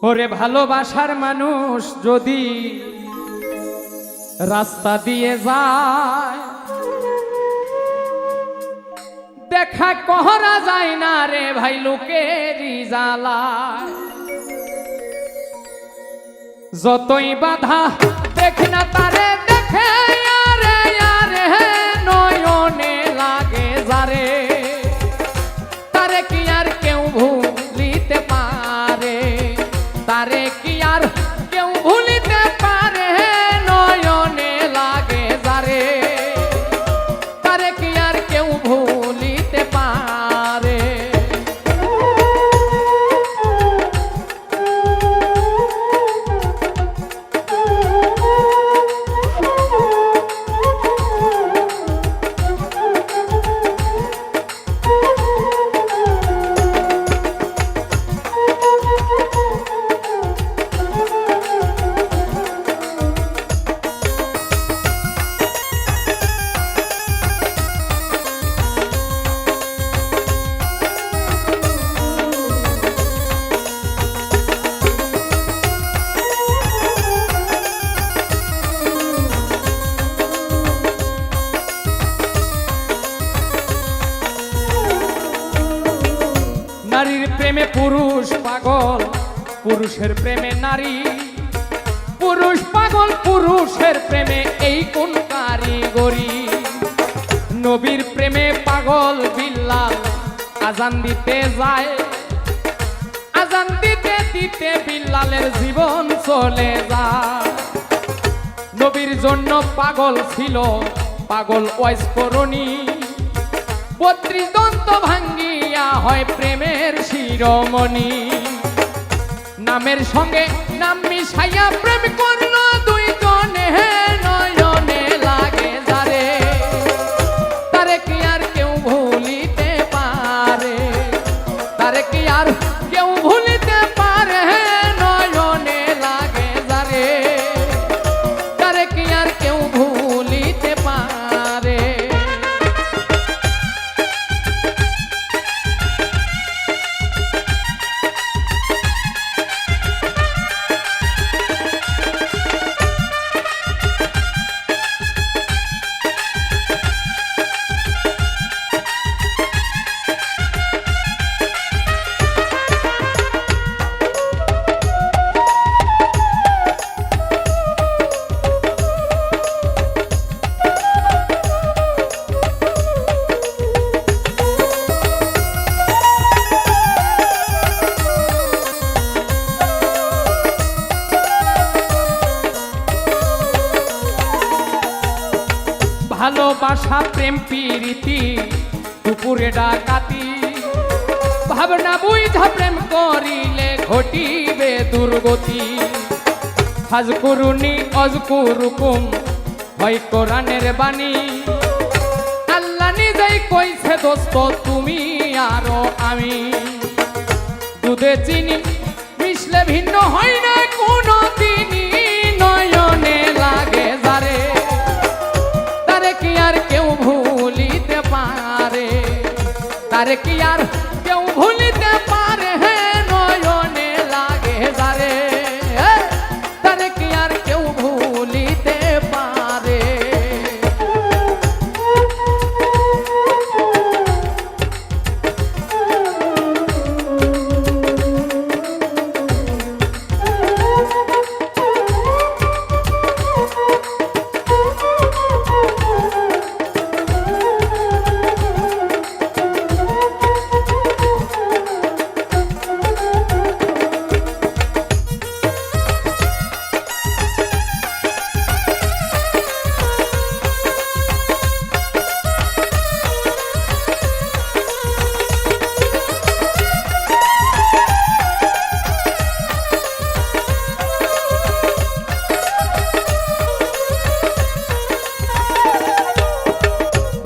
ওরে ভালোবাসার মানুষ যদি রাস্তা দিয়ে যায় দেখা করা যায় না রে ভাই লোকেরই জ্বালায় যতই বাধা দেখ না তারে দেখে আরে আরে নয়নে লাগে যারে তারে কি আর কেউ ভুলিতে পারে তারে কি আর কেউ ভুলিতে পারে নয়নে লাগে যারে তারে কি আর কেউ ভুলিতে পারে নারীর প্রেমে পুরুষ পাগল পুরুষের প্রেমে নারী পুরুষ পাগল পুরুষের প্রেমে এই কোন কারিগরি নবীর প্রেমে পাগল বিল্লাল আজান দিতে যায় আজান দিতে দিতে বিল্লালের জীবন চলে যায় নবীর জন্য পাগল ছিল পাগল ওয়াইস করণী ৩২ দন্ত ভাঙ্গিয়া হয় প্রেমের শিরোমণি নামের সঙ্গে নাম মিশাইয়া প্রেম করল দুই জনে নয়নে লাগে যারে তারে কি আর কেউ ভুলিতে পারে তারে কি আর কেউ ভুলিতে পারে নয়নে লাগে যারে তারে কি আর কেউ ভুলিতে পারে ভালোবাসা প্রেম প্রীতি দুপুরে ডাকাতি ভাবনা বুঝা প্রেম করিলে ঘটিবে দুর্গতি হাজকুরুনি অজকুরুকুম হয় কোরআনের বাণী আল্লাহ নিজেই কইছে দোস্ত তুমি আরো আমি দুধে চিনি মিশলে ভিন্ন হয় না কোনো দিনই নয়নে লাগে যারে কি আর কেউ ভুলিতে পারে তারে কি আর কেউ ভুলিতে পারে নয়নে লাগে যারে তারে কি আর কেউ ভুলিতে পারে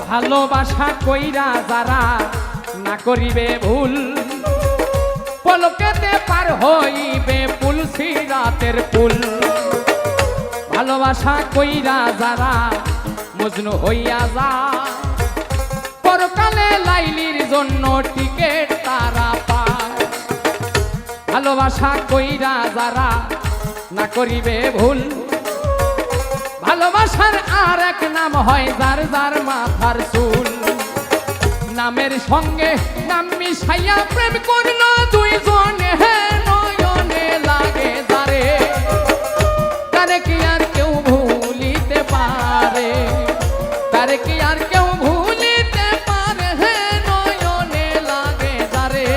ভালোবাসা কইরা যারা না করিবে ভুল পলকেতে পার হইবে পুল সিরাতের পুল ভালোবাসা কইরা যারা মজনু হইয়া যায় পরকালে লাইলির জন্য টিকেট তারা পায় ভালোবাসা কইরা যারা না করিবে ভুল, ভালোবাসার আর এক নাম হয় যার যার মাথার চুল। নামের সঙ্গে নাম মিশাইয়া প্রেম করলো দুইজনে, নয়নে লাগে যারে, তারে কি আর কেউ ভুলিতে পারে, তারে কি আর কেউ ভুলিতে পারে, নয়নে লাগে যারে,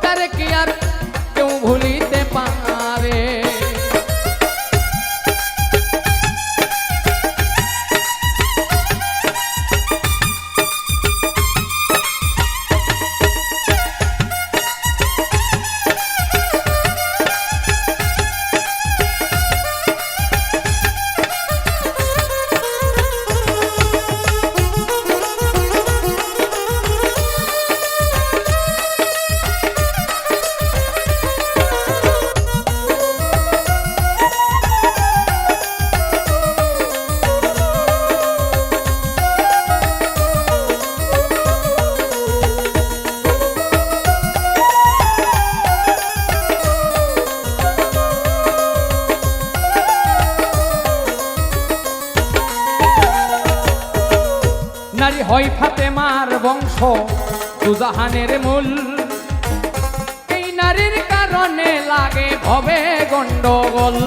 তারে কি আর কেউ ভুলিতে পারে। নারী হয় ফাতেমার বংশ দুজাহানের মূল, এই নারীর কারণে লাগে ভবে গন্ডগোল।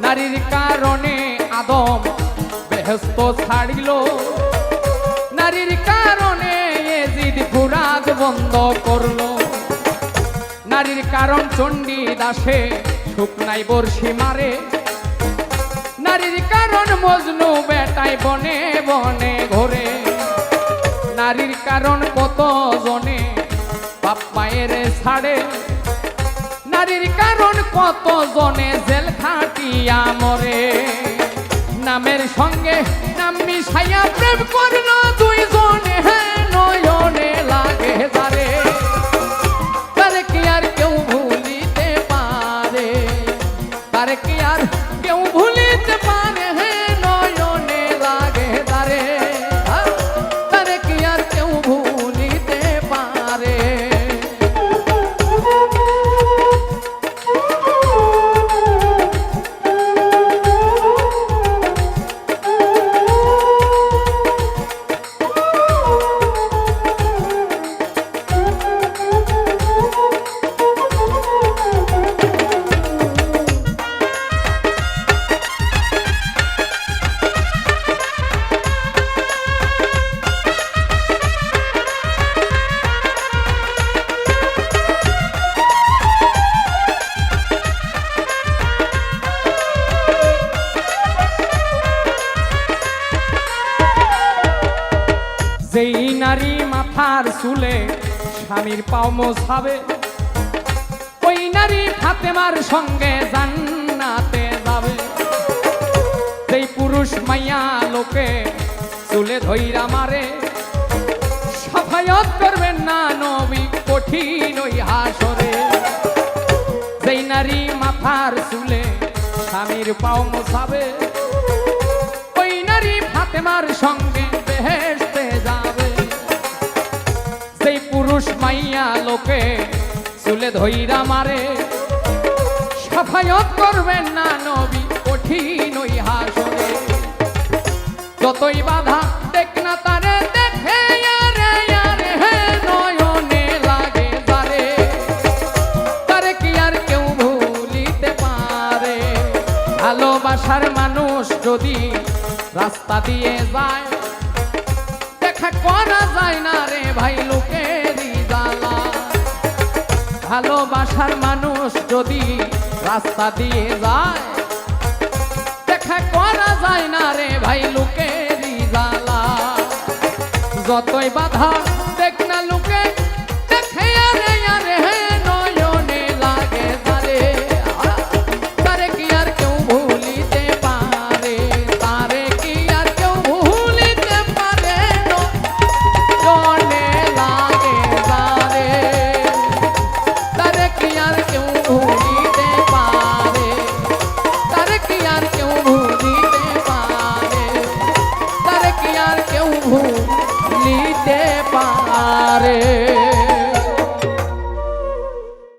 নারীর কারণে আদম বেহেশত ছাড়িল, নারীর কারণে এজিদ ফুরাত বন্ধ করলো। নারীর কারণ চণ্ডী দাসে শুকনাই বর্ষি মারে, নারীর কারণ মজনু বেটায় বনে বনে ঘোরে। নারীর কারণ কত জনে বাপ মায়ের ছাড়ে, নারীর কারণ কত জনে জেল খাটিয়া মরে। নামের সঙ্গে নাম মিশাইয়া প্রেম করলো দুইজনে, নয়নে লাগে যারে, তারে কি আর কেউ ভুলিতে পারে, তারে কি আর কেউ ভুলিতে পারে, নয়নে লাগে তারে, তারে কি আর কেউ ভুলিতে পারে। যেই নারী মাথার চুলে স্বামীর পাও মোছাবে, ওই নারী ফাতেমার সঙ্গে জান্নাতে যাবে। যেই পুরুষ মাইয়া লোকে চুলে ধইরা মারে, সাফায়াত করবেন না নবী কঠিন ওই হাসরে। যেই নারী মাথার চুলে স্বামীর পাও মোছাবে, ওই নারী ফাতেমার সঙ্গে বেহেশতে যাবে। সেই পুরুষ মাইয়া লোকে চুলে ধইরা মারে, সাফায়াত করবেন না নবী কঠিন ওই হাসরে। যতই বাধা দেখ না তারে দেখে, আরে আরে নয়নে লাগে যারে, তারে কি আর কেউ ভুলিতে পারে। ভালোবাসার মানুষ যদি রাস্তা দিয়ে যায়, দেখা করা যায় না রে ভাই লোকেরই জ্বালা। ভালোবাসার মানুষ যদি রাস্তা দিয়ে যায়, দেখা করা যায় না রে ভাই লোকেরই জ্বালা। যতই বাধা